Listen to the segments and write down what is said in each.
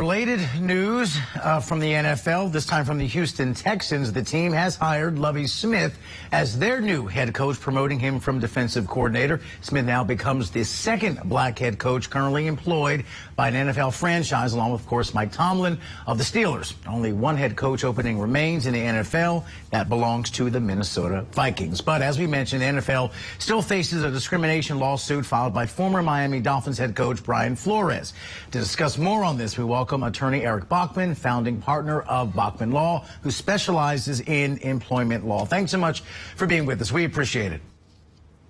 Related news from the NFL, this time from the Houston Texans. The team has hired Lovie Smith as their new head coach, promoting him from defensive coordinator. Smith now becomes the second black head coach currently employed by an NFL franchise, along with, of course, Mike Tomlin of the Steelers. Only one head coach opening remains in the NFL. That belongs to the Minnesota Vikings. But as we mentioned, the NFL still faces a discrimination lawsuit filed by former Miami Dolphins head coach Brian Flores. To discuss more on this, we welcome attorney Eric Bachman, founding partner of Bachman Law, who specializes in employment law. Thanks so much for being with us. We appreciate it.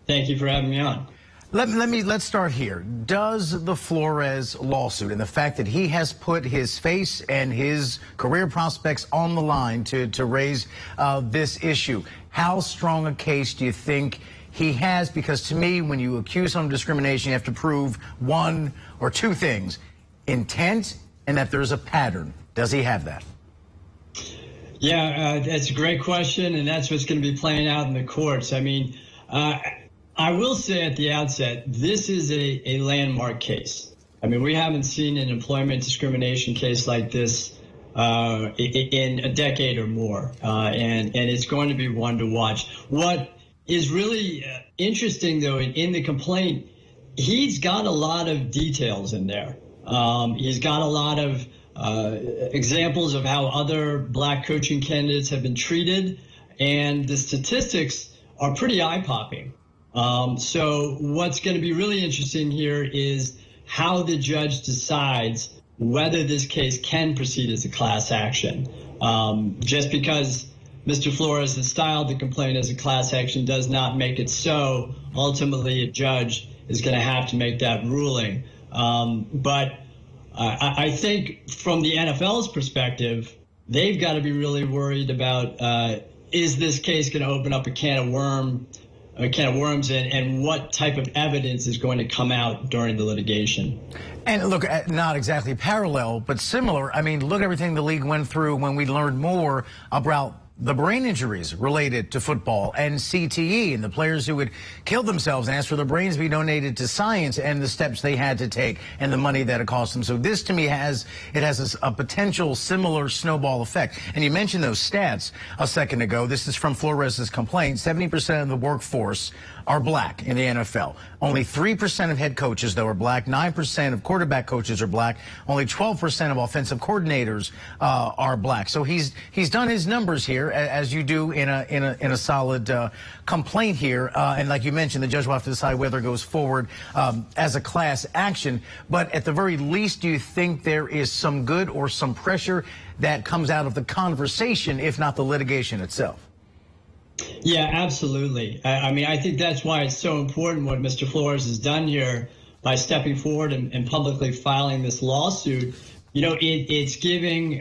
Thank you for having me on. Let's start here. Does the Flores lawsuit and the fact that he has put his face and his career prospects on the line to raise this issue, how strong a case do you think he has? Because to me, when you accuse someone of discrimination, you have to prove one or two things: intent and that there's a pattern. Does he have that? Yeah, that's a great question, and that's what's going to be playing out in the courts. I mean, I will say at the outset, this is a landmark case. I mean, we haven't seen an employment discrimination case like this in a decade or more, and it's going to be one to watch. What is really interesting, though, in the complaint, he's got a lot of details in there. He's got a lot of examples of how other black coaching candidates have been treated, and the statistics are pretty eye-popping. So what's going to be really interesting here is how the judge decides whether this case can proceed as a class action. Just because Mr. Flores has styled the complaint as a class action does not make it so. Ultimately, a judge is going to have to make that ruling. But I think from the NFL's perspective, they've got to be really worried about is this case going to open up a can of worms, and what type of evidence is going to come out during the litigation. And look, not exactly parallel, but similar. I mean, look at everything the league went through when we learned more about the brain injuries related to football and CTE, and the players who would kill themselves and ask for their brains to be donated to science, and the steps they had to take and the money that it cost them. So this, to me, has a potential similar snowball effect. And you mentioned those stats a second ago. This is from Flores' complaint. 70% of the workforce are black in the NFL. Only 3% of head coaches, though, are black. 9% of quarterback coaches are black. Only 12% of offensive coordinators are black. So he's done his numbers here, as you do in a solid complaint here. And like you mentioned, the judge will have to decide whether it goes forward as a class action. But at the very least, do you think there is some good or some pressure that comes out of the conversation, if not the litigation itself? Yeah, absolutely. I mean, I think that's why it's so important what Mr. Flores has done here by stepping forward and publicly filing this lawsuit. You know, it's airing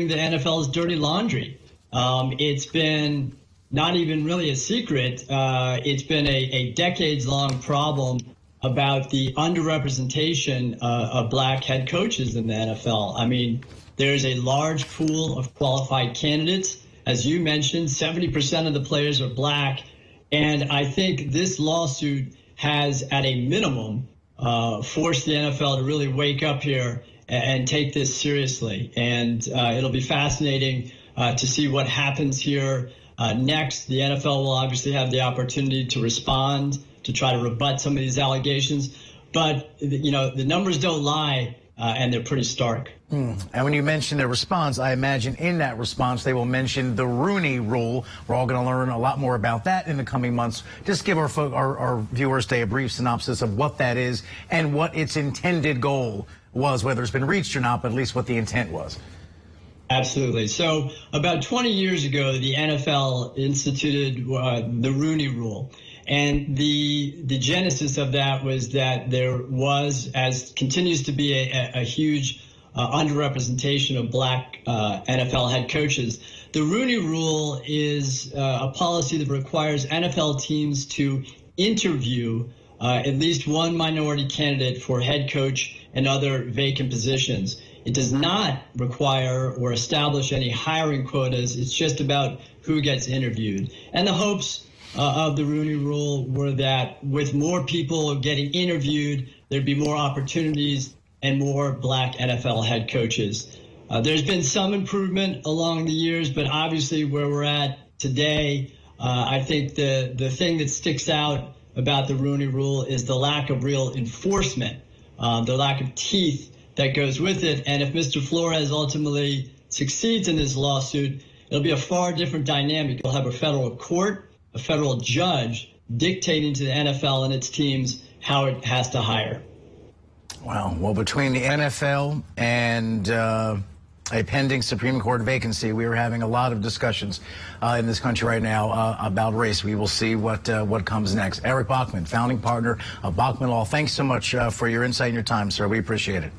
the NFL's dirty laundry. It's been not even really a secret. It's been a decades-long problem about the underrepresentation of black head coaches in the NFL. I mean, there's a large pool of qualified candidates. As you mentioned, 70% of the players are black. And I think this lawsuit has, at a minimum, forced the NFL to really wake up here and take this seriously. And it'll be fascinating to see what happens here next. The NFL will obviously have the opportunity to respond, to try to rebut some of these allegations. But, you know, the numbers don't lie, and they're pretty stark. And when you mention the response, I imagine in that response they will mention the Rooney Rule. We're all going to learn a lot more about that in the coming months. Just give our viewers today a brief synopsis of what that is and what its intended goal was, whether it's been reached or not, but at least what the intent was. Absolutely. So about 20 years ago, the NFL instituted the Rooney Rule. And the genesis of that was that there was, as continues to be, a huge underrepresentation of black NFL head coaches. The Rooney Rule is a policy that requires NFL teams to interview at least one minority candidate for head coach and other vacant positions. It does not require or establish any hiring quotas. It's just about who gets interviewed. And the hopes of the Rooney Rule were that with more people getting interviewed, there'd be more opportunities and more black NFL head coaches. There's been some improvement along the years, but obviously where we're at today, I think the thing that sticks out about the Rooney Rule is the lack of real enforcement, the lack of teeth that goes with it. And if Mr. Flores ultimately succeeds in this lawsuit, it'll be a far different dynamic. You'll have a federal court, a federal judge dictating to the NFL and its teams how it has to hire. Wow. Well, between the NFL and a pending Supreme Court vacancy, we are having a lot of discussions in this country right now about race. We will see what comes next. Eric Bachman, founding partner of Bachman Law. Thanks so much for your insight and your time, sir. We appreciate it.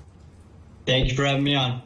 Thank you for having me on.